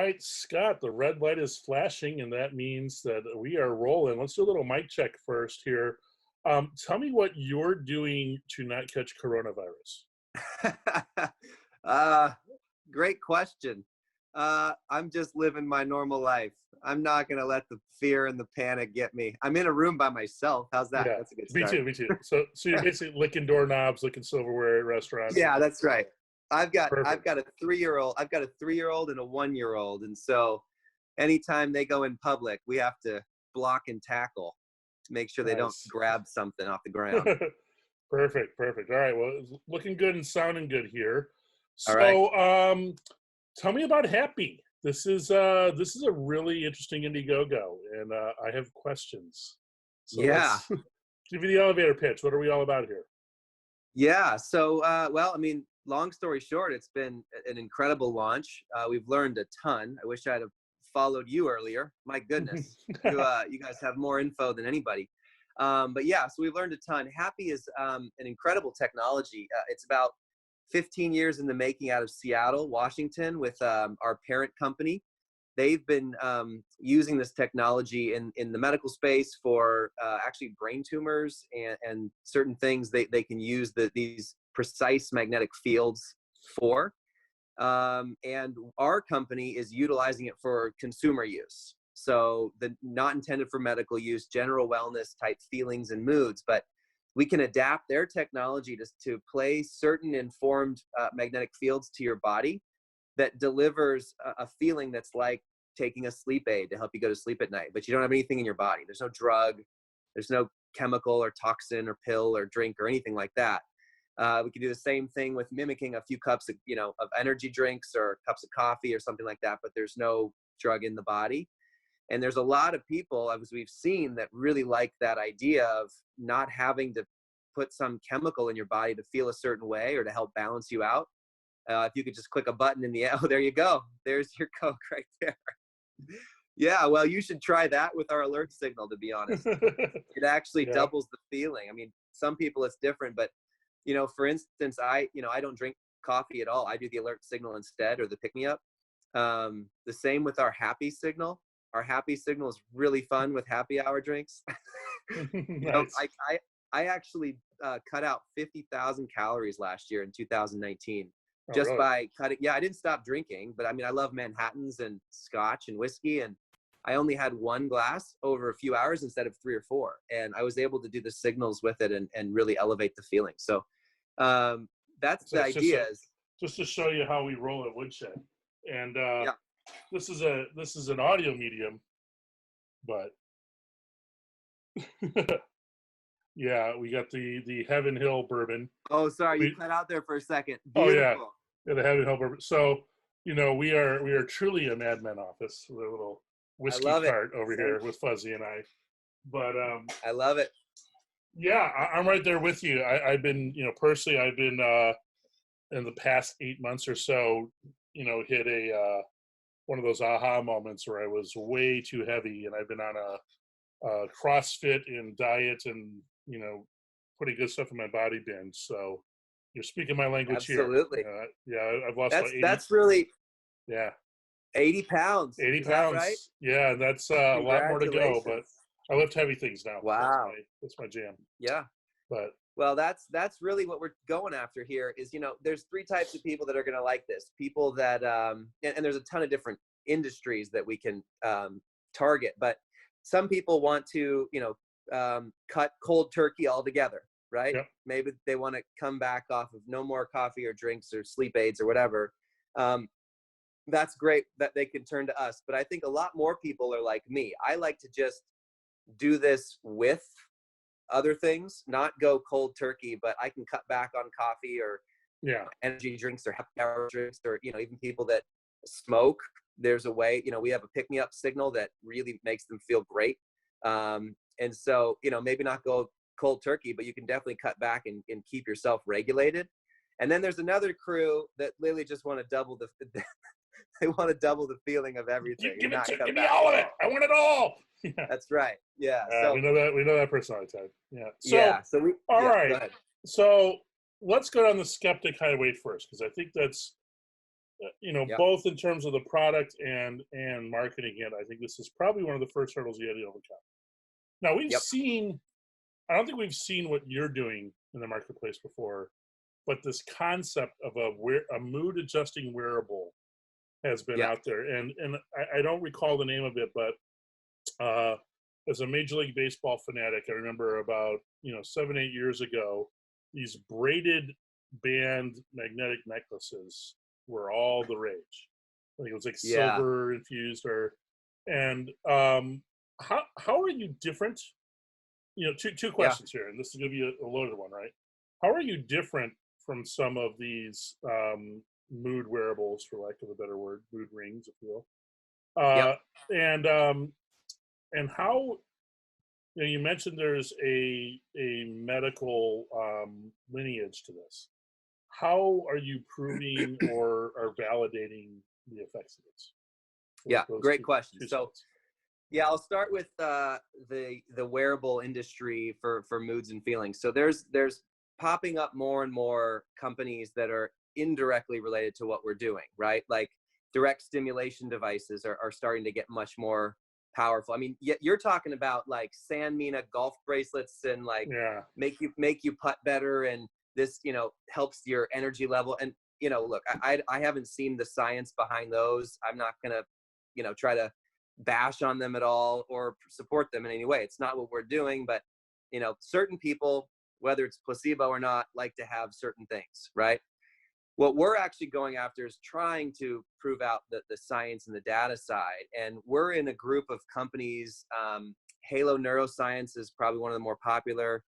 right, Scott, the red light is flashing, and that means that we are rolling. Let's do a little mic check first here. Tell me what you're doing to not catch coronavirus. Great question. I'm just living my normal life. I'm not going to let the fear and the panic get me. I'm in a room by myself. How's that? Yeah, That's a good me start. too, me too. So you're basically licking doorknobs, licking silverware at restaurants. Yeah, that's right. I've got Perfect. a 3-year-old. I've got a 3-year-old and a 1-year-old, and so anytime they go in public, we have to block and tackle to make sure they don't Nice. grab something off the ground. Perfect. All right. Well, it's looking good and sounding good here. All right. So, tell me about Hapbee. This is a really interesting Indiegogo, and I have questions. So Yeah. let's give you the elevator pitch. What are we all about here? Yeah. So, well, I mean, long story short, it's been an incredible launch. We've learned a ton. I wish I'd have followed you earlier. My goodness, you guys have more info than anybody. But yeah, so we've learned a ton. Hapbee is an incredible technology. It's about 15 years in the making out of Seattle, Washington, with our parent company. They've been using this technology in the medical space for actually brain tumors and certain things they can use these precise magnetic fields for. And our company is utilizing it for consumer use. So not intended for medical use, general wellness type feelings and moods, but we can adapt their technology to play certain informed magnetic fields to your body that delivers a feeling that's like taking a sleep aid to help you go to sleep at night, but you don't have anything in your body. There's no drug, there's no chemical or toxin or pill or drink or anything like that. We can do the same thing with mimicking a few cups of energy drinks or cups of coffee or something like that, but there's no drug in the body. And there's a lot of people, as we've seen, that really like that idea of not having to put some chemical in your body to feel a certain way or to help balance you out. If you could just click a button in the, oh, there you go. There's your Coke right there. Yeah, well, you should try that with our alert signal, to be honest. It actually doubles the feeling. I mean, some people it's different, but, for instance, I don't drink coffee at all. I do the alert signal instead, or the pick-me-up. The same with our Hapbee signal. Our Hapbee signal is really fun with happy hour drinks. Nice. I actually cut out 50,000 calories last year in 2019 really? By cutting. Yeah, I didn't stop drinking, but I mean, I love Manhattans and scotch and whiskey, and I only had one glass over a few hours instead of 3 or 4. And I was able to do the signals with it and really elevate the feeling. So that's the idea. Just to show you how we roll at Woodshed. And this is an audio medium, but yeah, we got the Heaven Hill bourbon. Oh, sorry, you cut out there for a second. Beautiful. Oh yeah, the Heaven Hill bourbon. So we are truly a madman office with a little whiskey cart over here with Fuzzy and I. But I love it. Yeah, I'm right there with you. I've been, personally, I've been in the past 8 months or so, hit a one of those aha moments where I was way too heavy, and I've been on a CrossFit and diet and putting good stuff in my body binge. So you're speaking my language here. Absolutely. Yeah, I've lost about 80. That's really 80 pounds. 80 pounds. Right? Yeah, that's a lot more to go, but I lift heavy things now. Wow. That's my jam. Yeah. But well, that's really what we're going after here is, there's 3 types of people that are going to like this. People that, and there's a ton of different industries that we can target, but some people want to, cut cold turkey altogether, right? Yep. Maybe they want to come back off of no more coffee or drinks or sleep aids or whatever. That's great that they can turn to us. But I think a lot more people are like me. I like to just do this with other things, not go cold turkey, but I can cut back on coffee or energy drinks or happy hour drinks, or, even people that smoke. There's a way, we have a pick-me-up signal that really makes them feel great. And so, maybe not go cold turkey, but you can definitely cut back and keep yourself regulated. And then there's another crew that literally just want to double they want to double the feeling of everything. Give me all of it. I want it all. Yeah. That's right. Yeah. So we know that personality type. Yeah. So all right. So let's go down the skeptic highway first, because I think that's Yep. both in terms of the product and marketing it, I think this is probably one of the first hurdles you had to overcome. Now Yep. I don't think we've seen what you're doing in the marketplace before, but this concept of a mood adjusting wearable has been Yep. out there, and I don't recall the name of it, but as a Major League Baseball fanatic, I remember about 7-8 years ago, these braided band magnetic necklaces were all the rage. I think it was like Yeah. silver infused, and how are you different? Two Yeah. questions here, and this is going to be a loaded one, right? How are you different from some of these mood wearables, for lack of a better word, mood rings, if you will? Yep. And how you mentioned there's a medical lineage to this. How are you proving or are validating the effects of this? Yeah. Great question. Two So, sides. yeah, I'll start with the wearable industry for moods and feelings. So there's popping up more and more companies that are indirectly related to what we're doing, right? Like direct stimulation devices are starting to get much more powerful. I mean, you're talking about like Sanmina golf bracelets and like Yeah. make you putt better, and this helps your energy level. And look, I haven't seen the science behind those. I'm not gonna try to bash on them at all or support them in any way. It's not what we're doing, but certain people, whether it's placebo or not, like to have certain things, right? What we're actually going after is trying to prove out the science and the data side. And we're in a group of companies. Halo Neuroscience is probably one of the more popular.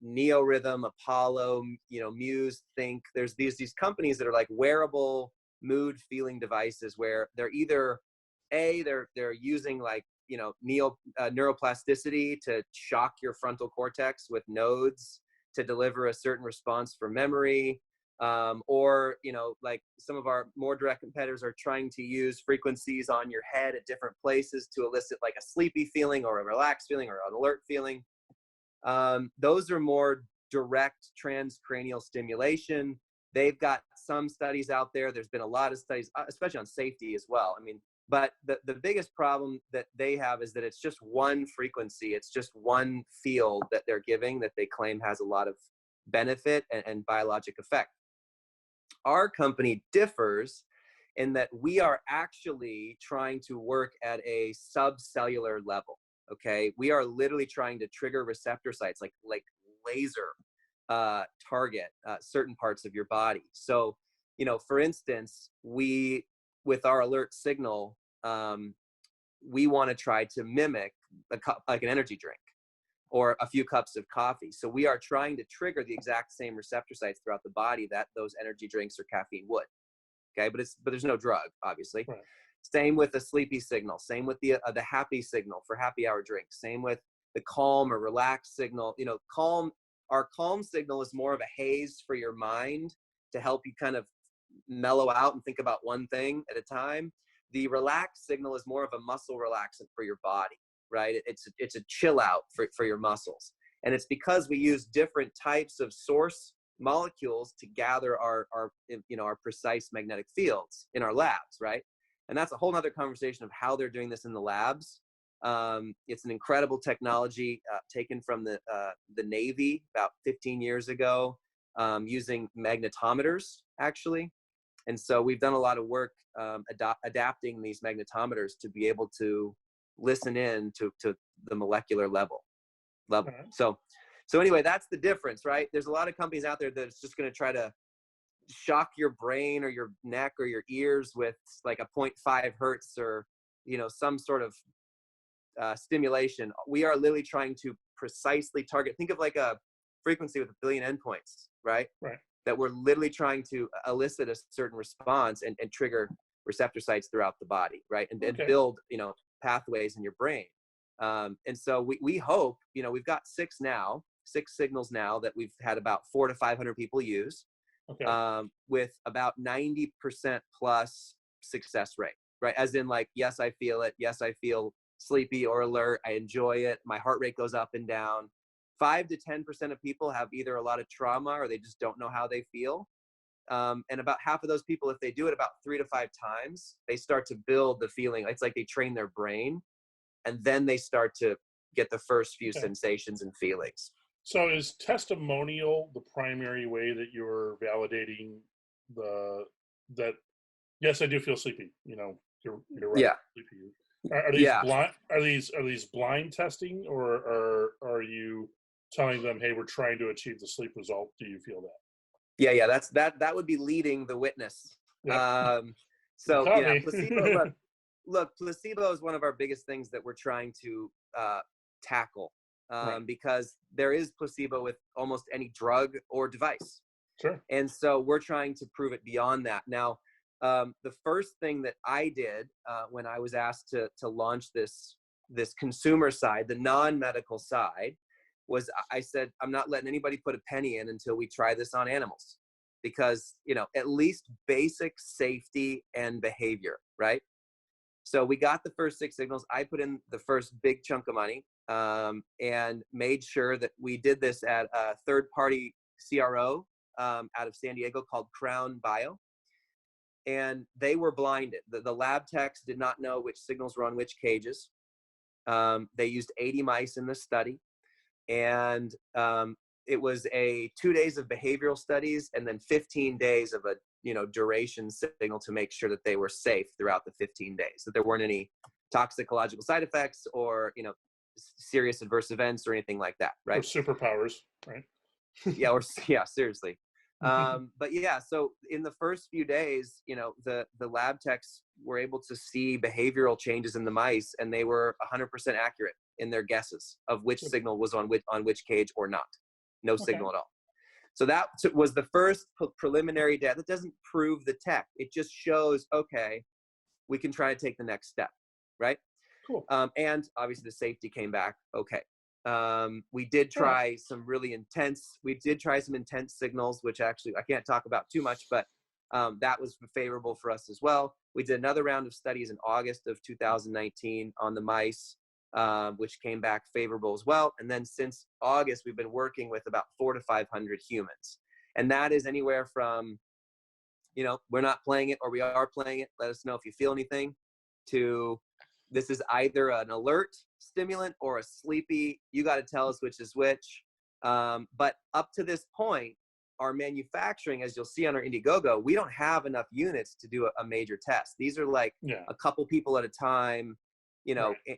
NeoRhythm, Apollo, Muse, Think. There's these companies that are like wearable mood feeling devices where they're either they're using like neuroplasticity to shock your frontal cortex with nodes to deliver a certain response for memory, or like some of our more direct competitors are trying to use frequencies on your head at different places to elicit like a sleepy feeling or a relaxed feeling or an alert feeling. Those are more direct transcranial stimulation. They've got some studies out there. There's been a lot of studies, especially on safety as well. I mean, but the biggest problem that they have is that it's just one frequency. It's just one field that they're giving that they claim has a lot of benefit and biologic effect. Our company differs in that we are actually trying to work at a subcellular level. Okay, we are literally trying to trigger receptor sites like laser target certain parts of your body. So, for instance, with our alert signal, we want to try to mimic like an energy drink or a few cups of coffee. So we are trying to trigger the exact same receptor sites throughout the body that those energy drinks or caffeine would. Okay, but there's no drug, obviously. Right. Same with the sleepy signal. Same with the happy signal for happy hour drinks. Same with the calm or relaxed signal. Our calm signal is more of a haze for your mind to help you kind of mellow out and think about one thing at a time. The relaxed signal is more of a muscle relaxant for your body, right? It's a chill out for your muscles. And it's because we use different types of source molecules to gather our precise magnetic fields in our labs, right? And that's a whole nother conversation of how they're doing this in the labs. It's an incredible technology taken from the Navy about 15 years ago, using magnetometers, actually. And so we've done a lot of work adapting these magnetometers to be able to listen in to the molecular level. Right. So anyway, that's the difference, right? There's a lot of companies out there that's just going to try to shock your brain or your neck or your ears with like a 0.5 hertz or some sort of stimulation. We are literally trying to precisely target. Think of like a frequency with 1 billion endpoints, right? Right. That we're literally trying to elicit a certain response and trigger receptor sites throughout the body, right? And build pathways in your brain. And so we hope, we've got 6 signals now that we've had about 400 to 500 people use. Okay. With about 90% plus success rate, right? As in like, yes, I feel it. Yes, I feel sleepy or alert. I enjoy it. My heart rate goes up and down. 5 to 10% of people have either a lot of trauma or they just don't know how they feel. And about half of those people, if they do it about 3 to 5 times, they start to build the feeling. It's like they train their brain, and then they start to get the first few sensations and feelings. So is testimonial the primary way that you're validating that yes, I do feel sleepy, you're right. Yeah. Sleepy. Are these blind are these blind testing, or are you telling them, hey, we're trying to achieve the sleep result, do you feel that? Yeah, that would be leading the witness. Yep. So yeah, placebo. Look, placebo is one of our biggest things that we're trying to tackle, Right. because there is placebo with almost any drug or device. Sure. And so we're trying to prove it beyond that. Now, the first thing that I did when I was asked to launch this consumer side, the non-medical side, was I said, I'm not letting anybody put a penny in until we try this on animals, because, at least basic safety and behavior, right? So we got the first 6 signals. I put in the first big chunk of money, and made sure that we did this at a third-party CRO out of San Diego called Crown Bio. And they were blinded. The lab techs did not know which signals were on which cages. They used 80 mice in this study. And it was 2 days of behavioral studies and then 15 days of a duration signal to make sure that they were safe throughout the 15 days, that there weren't any toxicological side effects or serious adverse events or anything like that, right? Or superpowers, right? yeah, seriously. But yeah, so in the first few days, the lab techs were able to see behavioral changes in the mice, and they were 100% accurate in their guesses of which signal was on which cage or not. No signal at all. So that was the first preliminary data. That doesn't prove the tech. It just shows, okay, we can try to take the next step, right? Cool. And obviously the safety came back okay. We did try some intense signals, which actually I can't talk about too much, but that was favorable for us as well. We did another round of studies in August of 2019 on the mice, which came back favorable as well. And then since August, we've been working with about 400 to 500 humans. And that is anywhere from, we're not playing it or we are playing it, let us know if you feel anything, to this is either an alert stimulant or a sleepy, you got to tell us which is which. But up to this point, our manufacturing, as you'll see on our Indiegogo, we don't have enough units to do a major test. These are like a couple people at a time,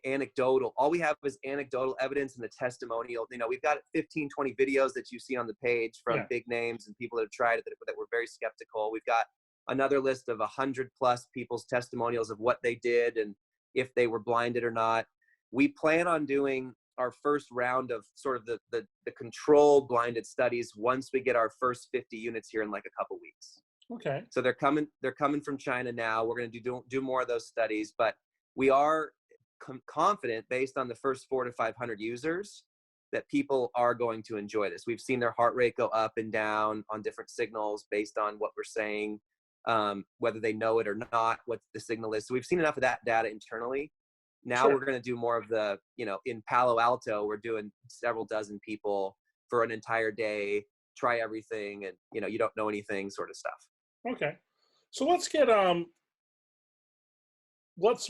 anecdotal. All we have is anecdotal evidence and the testimonial. We've got 15, 20 videos that you see on the page from big names and people that have tried it that were very skeptical. We've got another list of 100+ people's testimonials of what they did and if they were blinded or not. We plan on doing our first round of sort of the controlled blinded studies once we get our first 50 units here in like a couple weeks. Okay. So they're coming from China now. We're going to do more of those studies, but we are confident based on the first 400 to 500 users that people are going to enjoy this. We've seen their heart rate go up and down on different signals based on what we're saying, whether they know it or not, what the signal is. So we've seen enough of that data internally. Now we're going to do more of the, in Palo Alto, we're doing several dozen people for an entire day, try everything, and, you don't know anything sort of stuff. Okay. So let's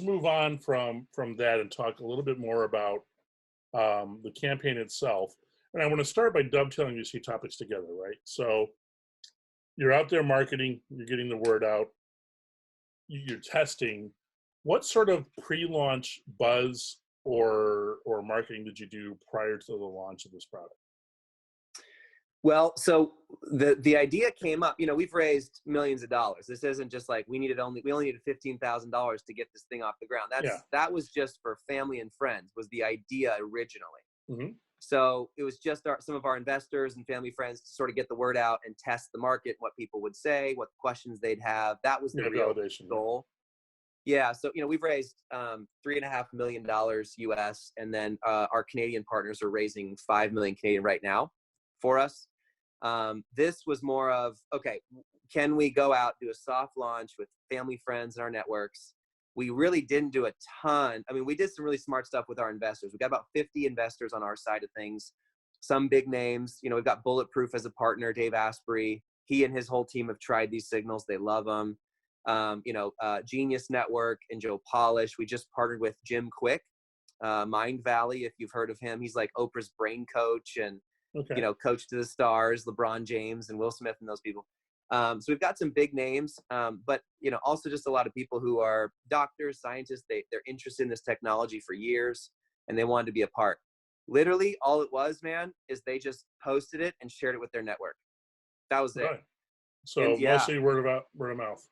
move on from that and talk a little bit more about the campaign itself. And I want to start by dovetailing these two topics together, right? So you're out there marketing, you're getting the word out, you're testing. What sort of pre-launch buzz or marketing did you do prior to the launch of this product? Well, so the idea came up, we've raised millions of dollars. This isn't just like we only needed $15,000 to get this thing off the ground. That was just for family and friends, was the idea originally. Mm-hmm. So it was just some of our investors and family friends to sort of get the word out and test the market, what people would say, what questions they'd have. That was the real goal. Yeah. So, we've raised $3.5 million US, and then our Canadian partners are raising 5 million Canadian right now for us. This was more of, okay, can we go out, do a soft launch with family, friends, and our networks? We really didn't do a ton. I mean, we did some really smart stuff with our investors. We got about 50 investors on our side of things, some big names. We've got Bulletproof as a partner, Dave Asprey. He and his whole team have tried these signals. They love them. Genius Network and Joe Polish. We just partnered with Jim Quick, Mind Valley, if you've heard of him. He's like Oprah's brain coach and, coach to the stars, LeBron James and Will Smith and those people. So we've got some big names, but, also just a lot of people who are doctors, scientists. They're interested in this technology for years and they wanted to be a part. Literally all it was, man, is they just posted it and shared it with their network. That was it. Right. So mostly word of mouth.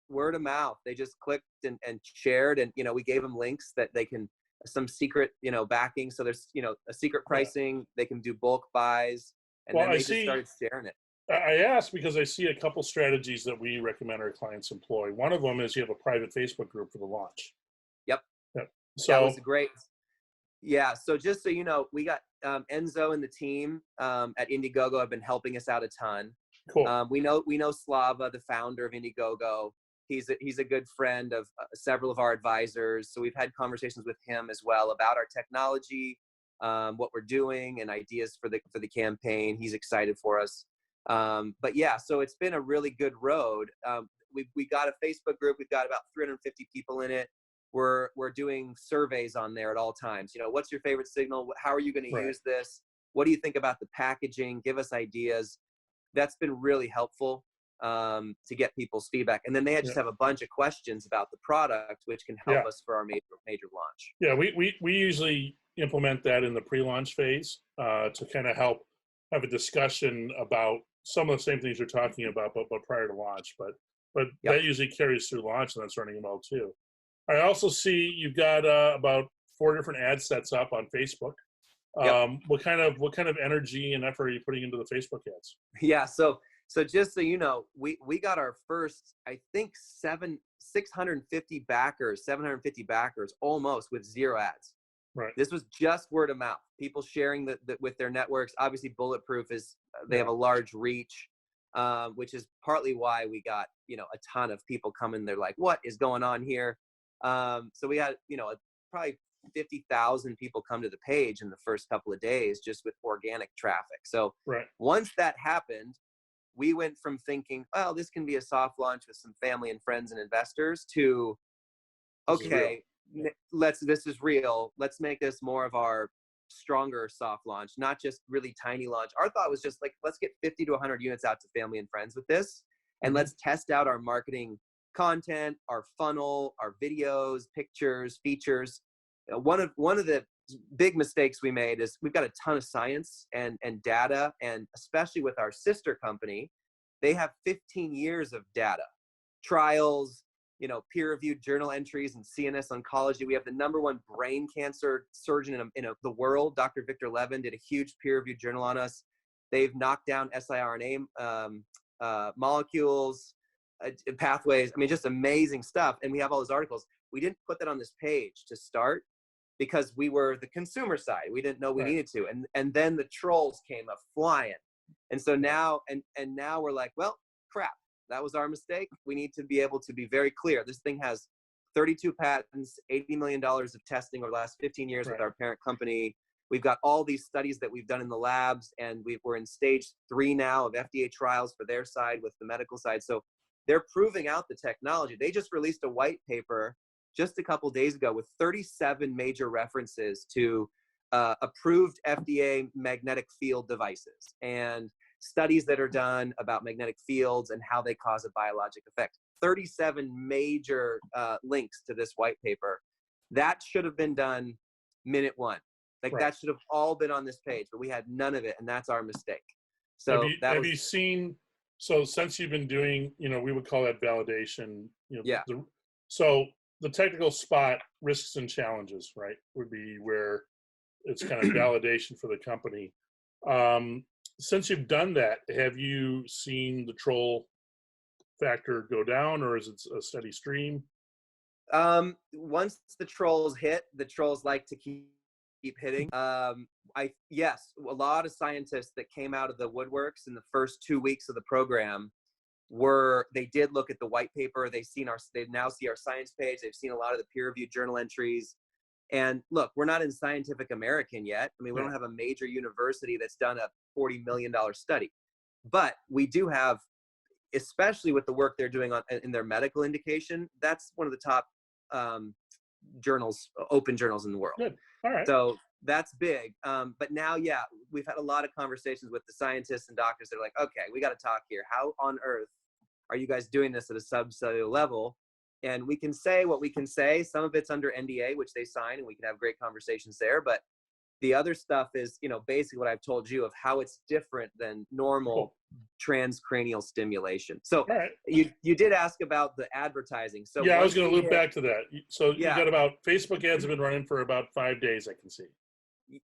Word of mouth. They just clicked and shared, and we gave them links that they can, some secret backing. So there's a secret pricing. They can do bulk buys, and then they just started sharing it. I asked because I see a couple strategies that we recommend our clients employ. One of them is you have a private Facebook group for the launch. Yep. So that was great. Yeah. So just so you know, we got Enzo and the team at Indiegogo have been helping us out a ton. Cool. We know Slava, the founder of Indiegogo. He's a good friend of several of our advisors. So we've had conversations with him as well about our technology, what we're doing, and ideas for the campaign. He's excited for us. But yeah, so it's been a really good road. We got a Facebook group. We've got about 350 people in it. We're doing surveys on there at all times. What's your favorite signal? How are you going to use this? What do you think about the packaging? Give us ideas. That's been really helpful to get people's feedback. And then they just have a bunch of questions about the product, which can help us for our major launch. Yeah, we usually implement that in the pre-launch phase to kind of help have a discussion about some of the same things you're talking about, but prior to launch. But that usually carries through launch, and that's running well too. I also see you've got about 4 different ad sets up on Facebook. What kind of energy and effort are you putting into the Facebook ads? Yeah, so just so you know, we got our first, I think 750 backers almost with 0 ads. Right. This was just word of mouth. People sharing with their networks. Obviously, Bulletproof they have a large reach, which is partly why we got a ton of people coming. They're like, "What is going on here?" So we had probably 50,000 people come to the page in the first couple of days just with organic traffic. So once that happened, we went from thinking, well, this can be a soft launch with some family and friends and investors to, okay, this is real. Let's make this more of our stronger soft launch, not just really tiny launch. Our thought was just like, let's get 50 to 100 units out to family and friends with this. And let's test out our marketing content, our funnel, our videos, pictures, features. One of the big mistakes we made is we've got a ton of science and data, and especially with our sister company, they have 15 years of data, trials, peer-reviewed journal entries in CNS oncology. We have the #1 brain cancer surgeon in the world, Dr. Victor Levin, did a huge peer-reviewed journal on us. They've knocked down siRNA molecules, pathways. I mean, just amazing stuff. And we have all those articles. We didn't put that on this page to start because we were the consumer side. We didn't know we needed to. And then the trolls came up flying. And so now, and now we're like, well, crap, that was our mistake. We need to be able to be very clear. This thing has 32 patents, $80 million of testing over the last 15 years with our parent company. We've got all these studies that we've done in the labs, and we're in stage 3 now of FDA trials for their side with the medical side. So they're proving out the technology. They just released a white paper just a couple days ago with 37 major references to approved FDA magnetic field devices and studies that are done about magnetic fields and how they cause a biologic effect. 37 major links to this white paper. That should have been done minute 1. Like that should have all been on this page, but we had none of it, and that's our mistake. So have you seen? So since you've been doing, we would call that validation. So the technical spot, risks and challenges, right, would be where it's kind of validation for the company. Since you've done that, have you seen the troll factor go down, or is it a steady stream? Once the trolls hit, the trolls like to keep hitting. Yes, a lot of scientists that came out of the woodworks in the first 2 weeks of the program they did look at the white paper. They now see our science page. They've seen a lot of the peer-reviewed journal entries. And look, we're not in Scientific American yet. I mean, we don't have a major university that's done a $40 million study, but we do have especially with the work they're doing in their medical indication, that's one of the top journals, open journals in the world. Good. All right. So that's big. But now, yeah, we've had a lot of conversations with the scientists and doctors that are like, okay, we got to talk here. How on earth are you guys doing this at a subcellular level? And we can say what we can say. Some of it's under NDA, which they sign, and we can have great conversations there. But the other stuff is, basically what I've told you of how it's different than normal transcranial stimulation. So you did ask about the advertising. So yeah, I was going to loop back to that. So you got about Facebook ads have been running for about 5 days, I can see.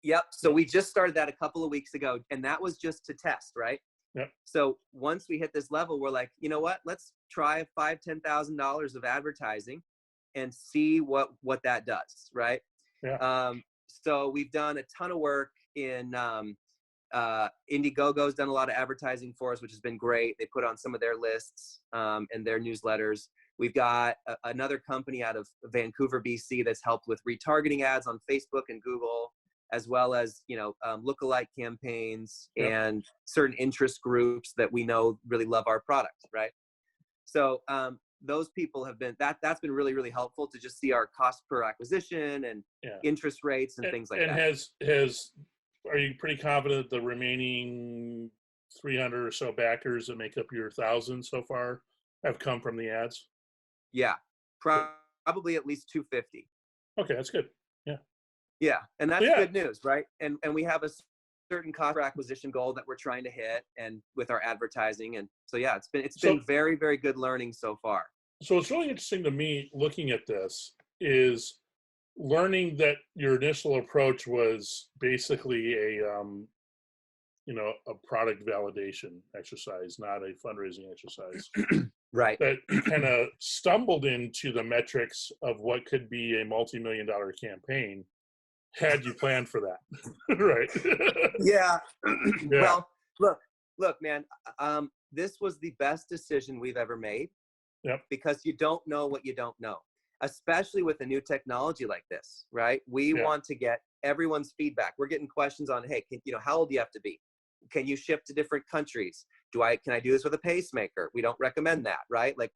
Yep. So we just started that a couple of weeks ago, and that was just to test, right? Yep. So once we hit this level, we're like, you know what? Let's try $5,000-$10,000 of advertising and see what that does, right? Yeah. So we've done a ton of work in Indiegogo's done a lot of advertising for us, which has been great. They put on some of their lists and their newsletters. We've got another company out of Vancouver, BC that's helped with retargeting ads on Facebook and Google, as well as, lookalike campaigns and certain interest groups that we know really love our product, right? So those people have been, that's been really, really helpful to just see our cost per acquisition and interest rates and things like that. And are you pretty confident the remaining 300 or so backers that make up your 1,000 so far have come from the ads? Yeah, probably at least 250. Okay, that's good. Yeah, and that's good news, right? And we have a certain cost per acquisition goal that we're trying to hit, and with our advertising, and so it's been very, very good learning so far. So what's really interesting to me looking at this is learning that your initial approach was basically a product validation exercise, not a fundraising exercise. Right. That you kind of stumbled into the metrics of what could be a multi-million-dollar campaign had you planned for that. Right. Yeah. Well, look, man, this was the best decision we've ever made. Yep. Because you don't know what you don't know, especially with a new technology like this, right? We want to get everyone's feedback. We're getting questions on, hey, how old do you have to be? Can you ship to different countries? Can I do this with a pacemaker? We don't recommend that, right? Like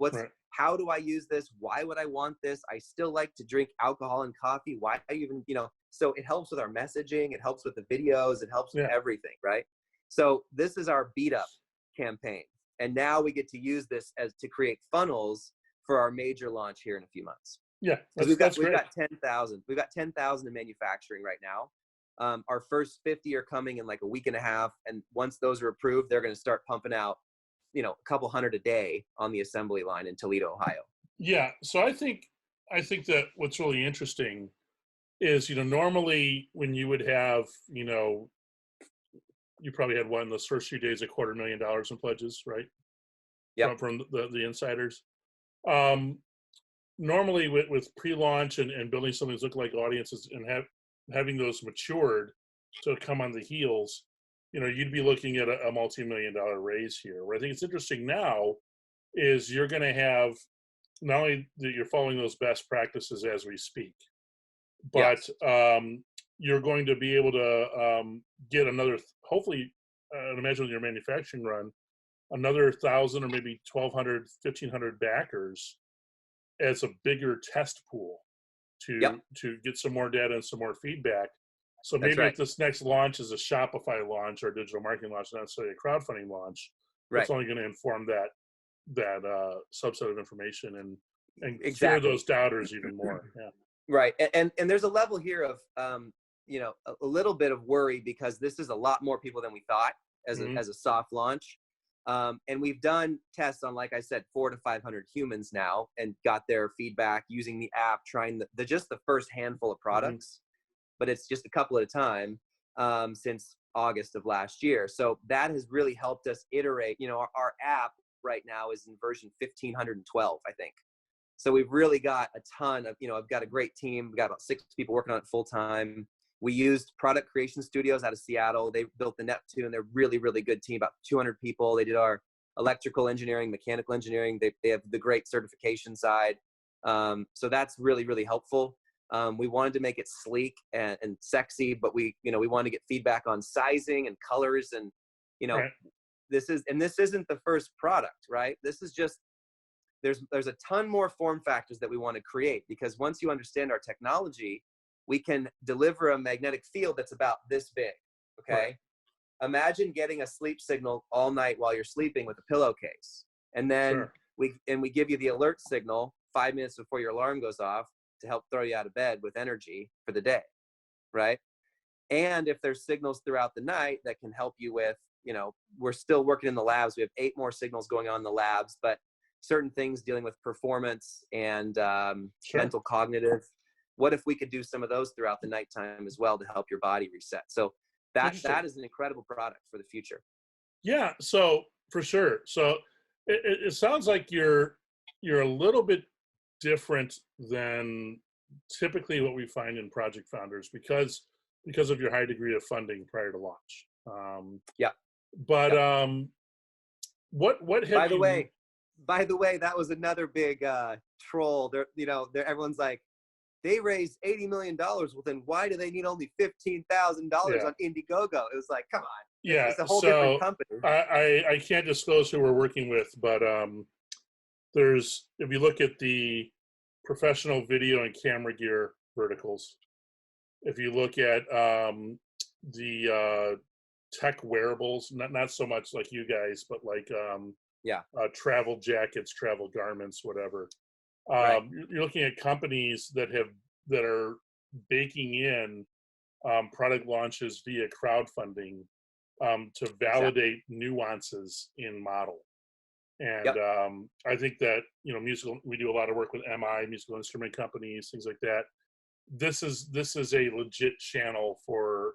how do I use this? Why would I want this? I still like to drink alcohol and coffee. Why even, so it helps with our messaging. It helps with the videos. It helps with everything, right? So this is our beat up campaign. And now we get to use this to create funnels for our major launch here in a few months. Yeah, we've got 10,000. We've got 10,000 in manufacturing right now. Our first 50 are coming in like a week and a half, and once those are approved, they're going to start pumping out, a couple hundred a day on the assembly line in Toledo, Ohio. Yeah, so I think that what's really interesting is, normally when you would have, you probably had one in those first few days, $250,000 in pledges, right? Yeah. From the insiders. Normally with pre-launch and building something that look like audiences and having those matured to come on the heels, you'd be looking at a multi-million-dollar raise here. What I think it's interesting now is you're going to have not only that you're following those best practices as we speak, but you're going to be able to get another, hopefully, I'd imagine with your manufacturing run, another 1,000 or maybe 1,200, 1,500 backers as a bigger test pool to get some more data and some more feedback. So maybe if this next launch is a Shopify launch or a digital marketing launch, not necessarily a crowdfunding launch, it's only going to inform that subset of information and cure those doubters even more. Yeah. Right. And there's a level here of, a little bit of worry because this is a lot more people than we thought as a soft launch. And we've done tests on, like I said, 400 to 500 humans now and got their feedback using the app, trying just the first handful of products, but it's just a couple at a time since August of last year. So that has really helped us iterate. Our app right now is in version 1512, I think. So we've really got a ton of, I've got a great team. We've got about 6 people working on it full time. We used Product Creation Studios out of Seattle. They built the Neptune. They're really, really good team, about 200 people. They did our electrical engineering, mechanical engineering. They have the great certification side. So that's really, really helpful. We wanted to make it sleek and sexy, but we wanted to get feedback on sizing and colors. And, this isn't the first product, right? This is just, there's a ton more form factors that we want to create, because once you understand our technology, we can deliver a magnetic field that's about this big. Okay. Right. Imagine getting a sleep signal all night while you're sleeping with a pillowcase. And then we give you the alert signal 5 minutes before your alarm goes off to help throw you out of bed with energy for the day. Right. And if there's signals throughout the night that can help you with, you know, we're still working in the labs. We have 8 more signals going on in the labs, but certain things dealing with performance and mental cognitive. What if we could do some of those throughout the nighttime as well to help your body reset? So that is an incredible product for the future. Yeah, so for sure. So it sounds like you're a little bit different than typically what we find in project founders because of your high degree of funding prior to launch. What have By the way, that was another big troll. There, you know, everyone's like, they raised $80 million. Well, then why do they need only $15,000 on Indiegogo? It was like, come on. Yeah, it's a whole different company. I can't disclose who we're working with, but there's, if you look at the professional video and camera gear verticals, if you look at the tech wearables, not so much like you guys, but like travel jackets, travel garments, whatever. You're looking at companies that are baking in product launches via crowdfunding to validate nuances in model. And I think that, you know, we do a lot of work with MI, musical instrument companies, things like that. This is a legit channel for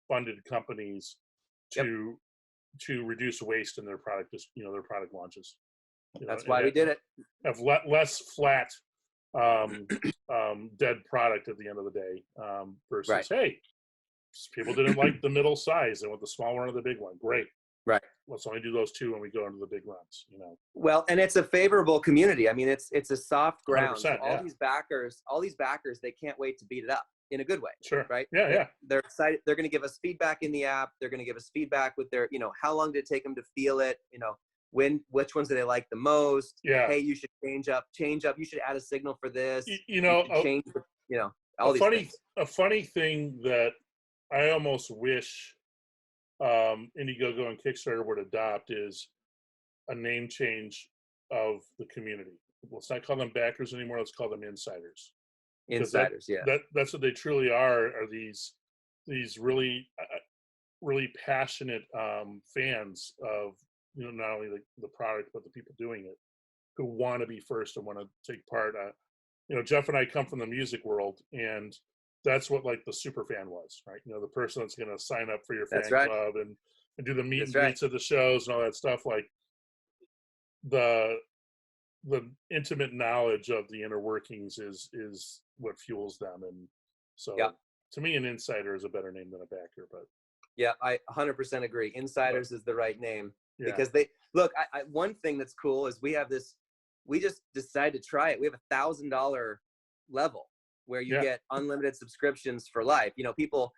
funded companies to reduce waste in their product, you know, their product launches. That's why we did it. Have less flat, dead product at the end of the day versus, hey, people didn't like the middle size and want the small one or the big one. Great. Right. Let's only do those two when we go into the big runs, you know. Well, and it's a favorable community. I mean, it's a soft ground. So all these backers, they can't wait to beat it up in a good way. Sure. Right. Yeah. They're excited. They're going to give us feedback in the app. They're going to give us feedback with their, you know, how long did it take them to feel it? You know, which ones do they like the most? Yeah. Hey, you should change up. You should add a signal for this. You know, change. You know, all these things. A funny thing that I almost wish Indiegogo and Kickstarter would adopt is a name change of the community. Let's not call them backers anymore. Let's call them insiders. Insiders, that's what they truly are these really really passionate fans of, you know, not only the product but the people doing it, who want to be first and want to take part. You know, Jeff and I come from the music world, and that's what like the super fan was, right? You know, the person that's going to sign up for your fan club and do the meet and greets at the shows and all that stuff. Like the intimate knowledge of the inner workings is what fuels them. And so to me, an insider is a better name than a backer. But yeah, I 100% agree. Insiders is the right name because they look. One thing that's cool is we have this. We just decided to try it. We have $1,000 level where you get unlimited subscriptions for life. You know, people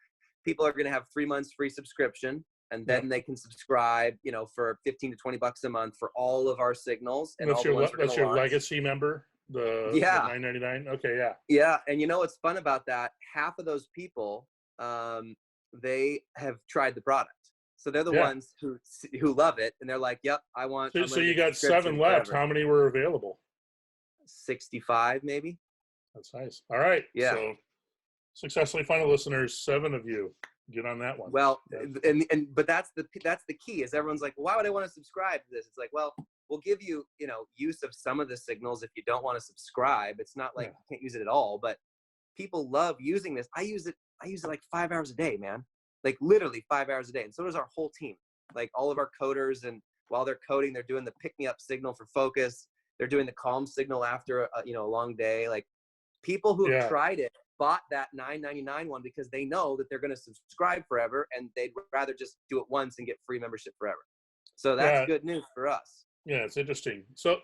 are going to have 3 months free subscription, and then they can subscribe, you know, for $15 to $20 a month for all of our signals. And that's your legacy member, the $9.99. Okay, yeah. And you know what's fun about that? Half of those people, they have tried the product, so they're the ones who love it, and they're like, "Yep, I want." So you got 7 left. Forever. How many were available? 65, maybe. That's nice. All right. Yeah. So successfully final listeners, 7 of you, get on that one. Well, but that's the key is everyone's like, why would I want to subscribe to this? It's like, well, we'll give you, you know, use of some of the signals if you don't want to subscribe. It's not like you can't use it at all, but people love using this. I use it like 5 hours a day, man. Like literally 5 hours a day. And so does our whole team. Like all of our coders, and while they're coding, they're doing the pick-me-up signal for focus. They're doing the calm signal after a long day. Like people who have tried it bought that $9.99 one because they know that they're going to subscribe forever, and they'd rather just do it once and get free membership forever. So that's good news for us. Yeah, it's interesting. So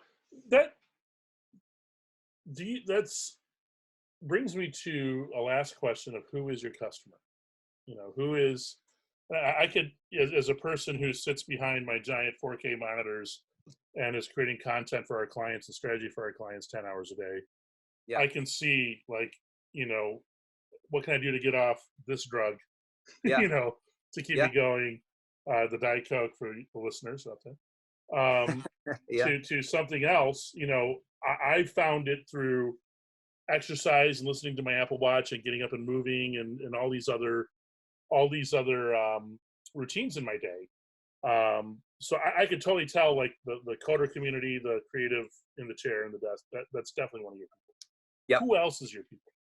that's brings me to a last question of who is your customer? You know, who is I could, as a person who sits behind my giant 4K monitors and is creating content for our clients and strategy for our clients 10 hours a day, Yeah. I can see, like, what can I do to get off this drug, Yeah. to keep Yeah. me going, the Diet Coke for the listeners out there, Yeah. to something else. I found it through exercise and listening to my Apple Watch and getting up and moving and all these other routines in my day. So I could totally tell, like, the coder community, the creative in the chair and the desk, that's definitely one of your people. Yep. Who else is your people?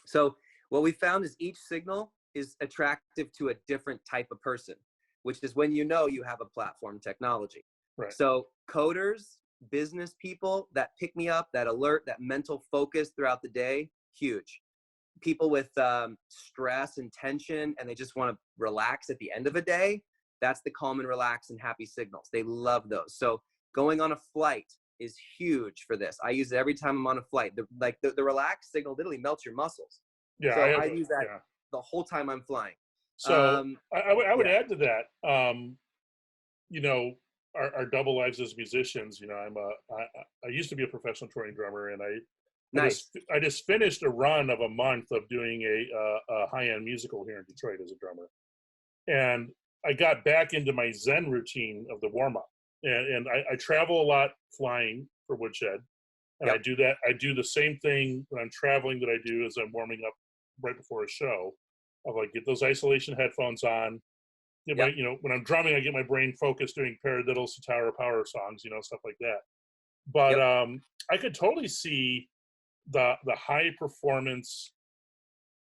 So what we found is each signal is attractive to a different type of person, which is when you have a platform technology. Right. So coders, business people, that pick me up, that alert, that mental focus throughout the day, huge. People with stress and tension, and they just want to relax at the end of a day, that's the calm and relax and happy signals. They love those. So going on a flight is huge for this. I use it every time I'm on a flight. The relax signal literally melts your muscles. Yeah, so I use that the whole time I'm flying. So I would add to that, our double lives as musicians. I used to be a professional touring drummer, and I just finished a run of a month of doing a high-end musical here in Detroit as a drummer, and I got back into my Zen routine of the warm-up, and I travel a lot flying for Woodshed, and I do that. I do the same thing when I'm traveling that I do as I'm warming up right before a show. Of, like, get those isolation headphones on. Get my, when I'm drumming, I get my brain focused doing paradiddles, sitar, power songs, stuff like that. But I could totally see the high performance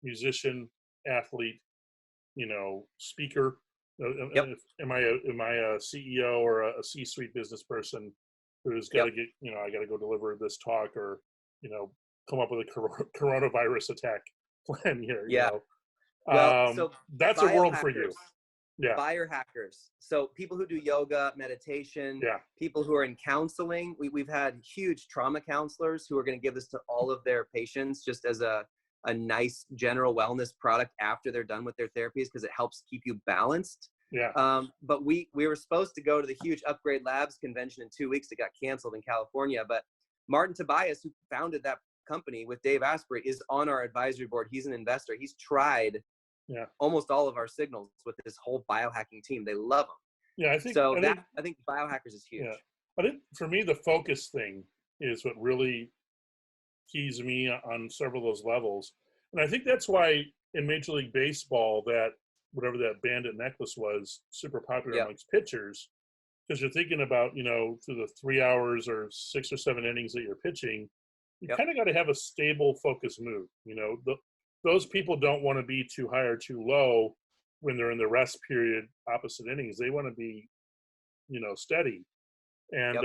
musician, athlete, speaker. Am I a CEO or a C-suite business person who's got to get, I got to go deliver this talk or, come up with a coronavirus attack plan here. Well, so that's a world for you. Yeah. Biohackers. So people who do yoga, meditation, people who are in counseling. We've had huge trauma counselors who are going to give this to all of their patients just as a nice general wellness product after they're done with their therapies, because it helps keep you balanced. Yeah. But we were supposed to go to the huge Upgrade Labs convention in 2 weeks. It got canceled in California. But Martin Tobias, who founded that company with Dave Asprey, is on our advisory board. He's an investor. He's tried almost all of our signals with this whole biohacking team. They love them. Yeah, I think biohackers is huge. Yeah. I think for me, the focus thing is what really keys me on several of those levels. And I think that's why in Major League Baseball, that whatever that bandit necklace was, super popular amongst pitchers, because you're thinking about, through the 3 hours or 6 or 7 innings that you're pitching, you kind of got to have a stable, focused mood. Those people don't want to be too high or too low when they're in the rest period opposite innings. They want to be, steady. And,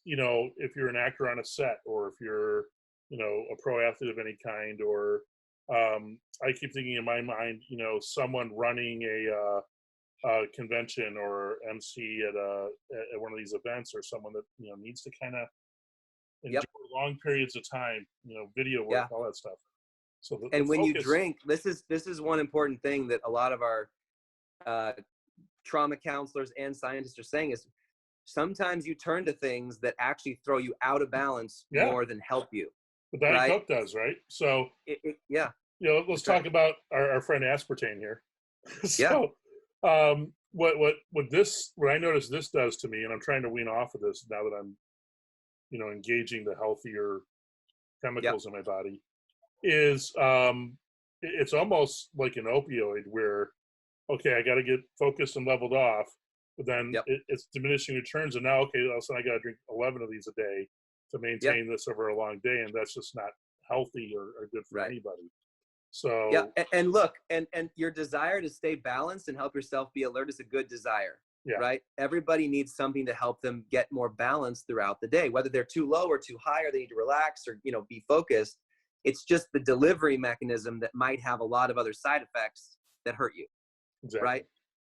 if you're an actor on a set, or if you're, a pro athlete of any kind, or I keep thinking in my mind, someone running a convention or MC at one of these events, or someone that, needs to kind of enjoy long periods of time, video work, all that stuff. So when you drink, this is one important thing that a lot of our trauma counselors and scientists are saying is sometimes you turn to things that actually throw you out of balance more than help you. But Diet Coke does, right? So let's talk about our friend aspartame here. So what I noticed this does to me, and I'm trying to wean off of this now that I'm engaging the healthier chemicals in my body, is it's almost like an opioid where, okay, I got to get focused and leveled off, but then it's diminishing returns, and now, okay, all of a sudden I got to drink 11 of these a day to maintain this over a long day, and that's just not healthy or good for anybody. So and look, and your desire to stay balanced and help yourself be alert is a good desire. Right? Everybody needs something to help them get more balance throughout the day, whether they're too low or too high, or they need to relax or be focused. It's just the delivery mechanism that might have a lot of other side effects that hurt you. Exactly. Right?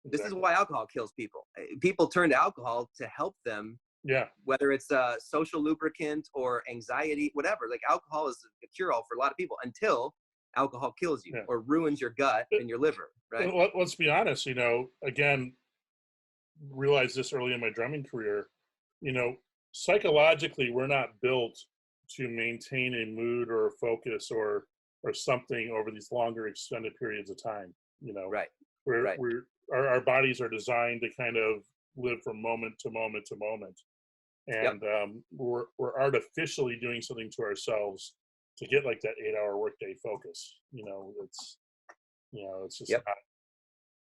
This is why alcohol kills people. People turn to alcohol to help them. Whether it's a social lubricant or anxiety, whatever. Like, alcohol is a cure-all for a lot of people until alcohol kills you Yeah. or ruins your gut and your liver, right? Let's be honest, again, realized this early in my drumming career, psychologically, we're not built to maintain a mood or a focus or something over these longer extended periods of time. Right. Our bodies are designed to kind of live from moment to moment to moment. And we're artificially doing something to ourselves to get like that 8-hour workday focus. It's just not.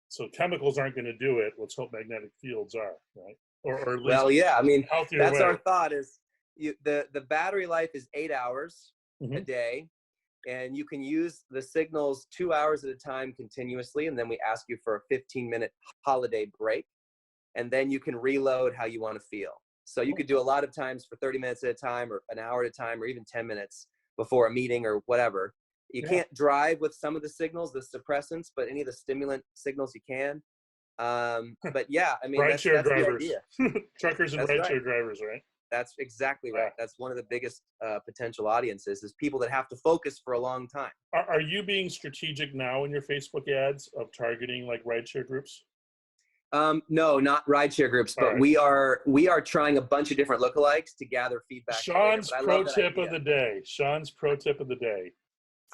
So chemicals aren't going to do it. Let's hope magnetic fields are, right? Or at least well, yeah. I mean, healthier that's way. our thought is the battery life is 8 hours a day, and you can use the signals 2 hours at a time continuously, and then we ask you for a 15-minute holiday break, and then you can reload how you want to feel. So you could do a lot of times for 30 minutes at a time or an hour at a time or even 10 minutes before a meeting or whatever. You can't drive with some of the signals, the suppressants, but any of the stimulant signals you can. But yeah, I mean, that's the idea. Truckers and rideshare drivers, right? That's exactly right. That's one of the biggest potential audiences is people that have to focus for a long time. Are you being strategic now in your Facebook ads of targeting like rideshare groups? No, not rideshare groups, but we are trying a bunch of different lookalikes to gather feedback. Sean's pro tip of the day. Sean's pro tip of the day.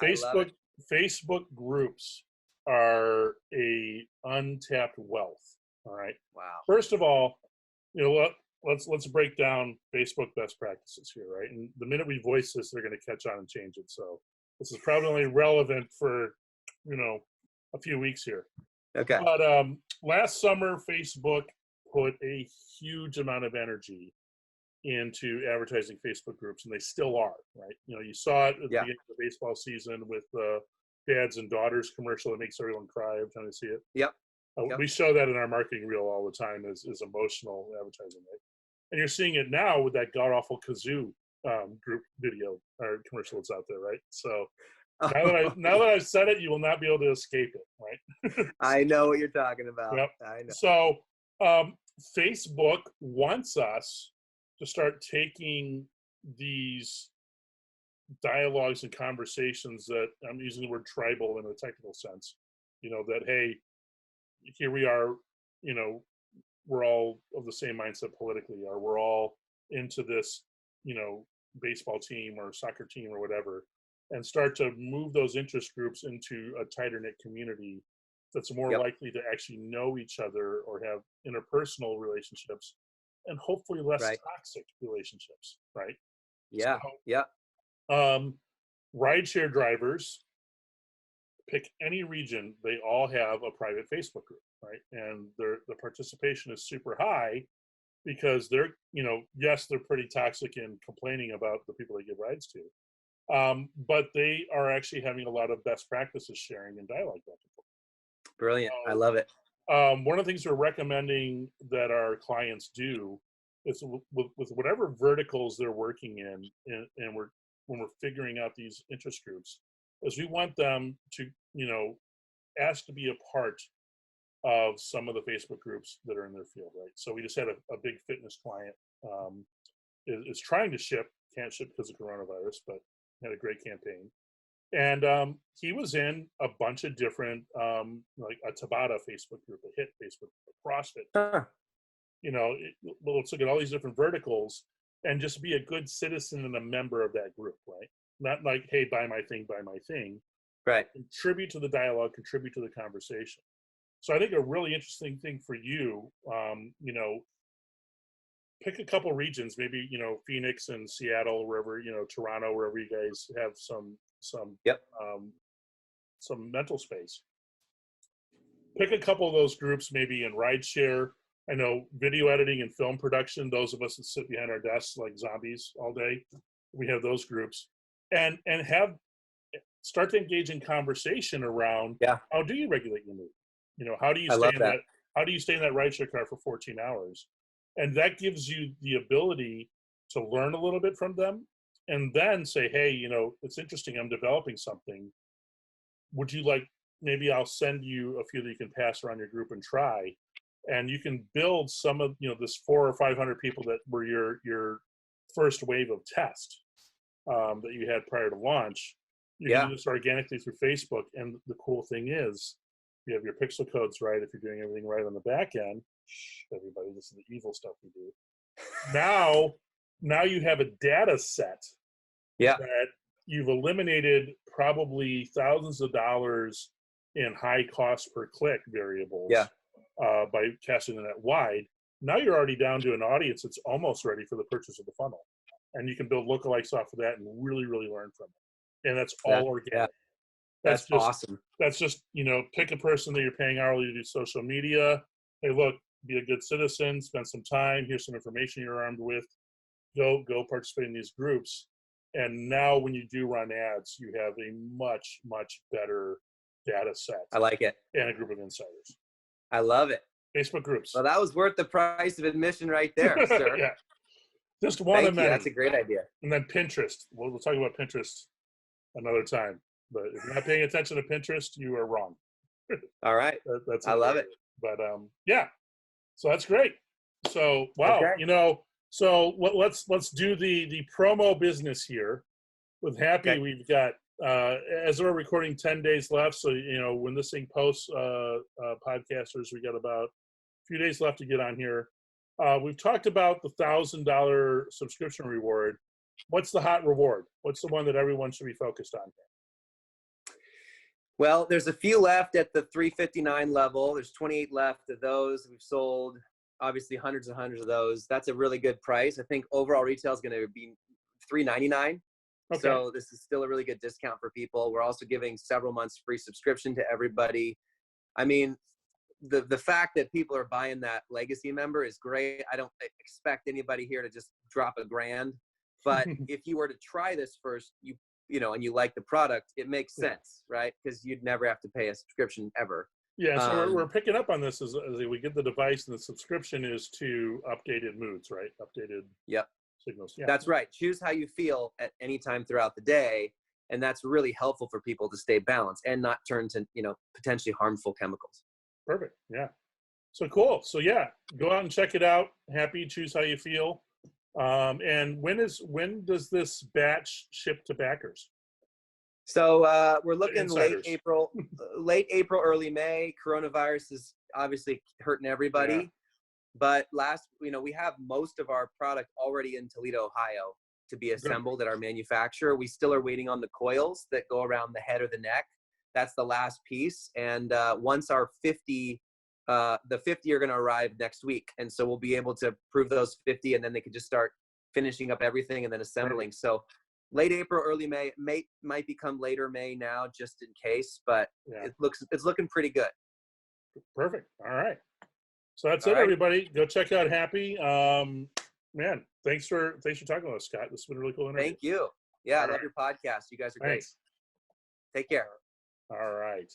Facebook groups are a untapped wealth. All right. Wow. First of all, let's break down Facebook best practices here, right? And the minute we voice this, they're going to catch on and change it. So this is probably only relevant for a few weeks here. Okay. But last summer, Facebook put a huge amount of energy into advertising Facebook groups, and they still are, right? You saw it at the beginning of the baseball season with the dads and daughters commercial that makes everyone cry every time they see it. Yep. We show that in our marketing reel all the time as emotional advertising, right? And you're seeing it now with that god-awful kazoo group video or commercial that's out there, right? So now that I've said it, you will not be able to escape it, right? I know what you're talking about. Yep. I know. So Facebook wants us to start taking these dialogues and conversations that I'm using the word tribal in a technical sense, that, hey, here we are, we're all of the same mindset politically, or we're all into this, baseball team or soccer team or whatever, and start to move those interest groups into a tighter knit community that's more likely to actually know each other or have interpersonal relationships and hopefully less toxic relationships, right? Yeah. Rideshare drivers, pick any region, they all have a private Facebook group, right? And the participation is super high because they're, yes, they're pretty toxic and complaining about the people they give rides to. But they are actually having a lot of best practices sharing and dialogue back and forth. Brilliant. I love it. One of the things we're recommending that our clients do is with whatever verticals they're working in, and when we're figuring out these interest groups, is we want them to, ask to be a part of some of the Facebook groups that are in their field, right? So we just had a big fitness client is trying to ship, can't ship because of coronavirus, but had a great campaign. And he was in a bunch of different, like a Tabata Facebook group, a HIIT Facebook group, a CrossFit. Let's look at all these different verticals and just be a good citizen and a member of that group, right? Not like, hey, buy my thing. Right. Contribute to the dialogue, contribute to the conversation. So I think a really interesting thing for you, pick a couple regions, maybe, Phoenix and Seattle, wherever, Toronto, wherever you guys have some mental space. Pick a couple of those groups, maybe in rideshare. I know video editing and film production, those of us that sit behind our desks like zombies all day, we have those groups. And start to engage in conversation around how do you regulate your mood? How do you stay in that rideshare car for 14 hours? And that gives you the ability to learn a little bit from them and then say, hey, it's interesting, I'm developing something. Would you like, maybe I'll send you a few that you can pass around your group and try. And you can build some of, this 400 or 500 people that were your first wave of test that you had prior to launch. You can do this organically through Facebook. And the cool thing is, you have your pixel codes right. If you're doing everything right on the back end, everybody, this is the evil stuff we do. Now you have a data set that you've eliminated probably thousands of dollars in high cost per click variables by casting the net wide. Now you're already down to an audience that's almost ready for the purchase of the funnel. And you can build lookalikes off of that and really, really learn from it. And that's all organic. That's just awesome. That's just, pick a person that you're paying hourly to do social media. Hey, look, be a good citizen, spend some time, here's some information you're armed with. Go participate in these groups. And now when you do run ads, you have a much, much better data set. I like it. And a group of insiders. I love it. Facebook groups. Well, that was worth the price of admission right there, sir. Yeah. Just one of many. That's a great idea. And then Pinterest. We'll talk about Pinterest another time. But if you're not paying attention to Pinterest, you are wrong. All right. That's I love it. But so that's great. So wow, so let's do the promo business here with Hapbee. Okay. We've got as we're recording 10 days left. So when this thing posts, podcasters, we got about a few days left to get on here. We've talked about the $1,000 subscription reward. What's the hot reward? What's the one that everyone should be focused on? Well, there's a few left at the $359 level. There's 28 left of those. We've sold obviously hundreds and hundreds of those. That's a really good price. I think overall retail is going to be $399. Okay. So this is still a really good discount for people. We're also giving several months free subscription to everybody. I mean, the fact that people are buying that legacy member is great. I don't expect anybody here to just drop $1,000. But if you were to try this first, and you like the product, it makes sense, right? Because you'd never have to pay a subscription ever. Yeah, so we're picking up on this as we get the device, and the subscription is to updated moods, right? Updated signals. Yeah. That's right. Choose how you feel at any time throughout the day, and that's really helpful for people to stay balanced and not turn to potentially harmful chemicals. Perfect. Yeah. So cool. So go out and check it out. Hapbee. Choose how you feel. And when does this batch ship to backers? So we're looking late April, early May. Coronavirus is obviously hurting everybody, but we have most of our product already in Toledo, Ohio, to be assembled at our manufacturer. We still are waiting on the coils that go around the head or the neck. That's the last piece. And once our the 50 are going to arrive next week. And so we'll be able to prove those 50, and then they can just start finishing up everything and then assembling. Right. So late April, early May, might become later May now, just in case, but it's looking pretty good. Perfect. All right. So that's it, everybody. Go check out Hapbee. Man, thanks for talking with us, Scott. This has been a really cool interview. Thank you. Yeah, I love your podcast. You guys are great. Take care. All right.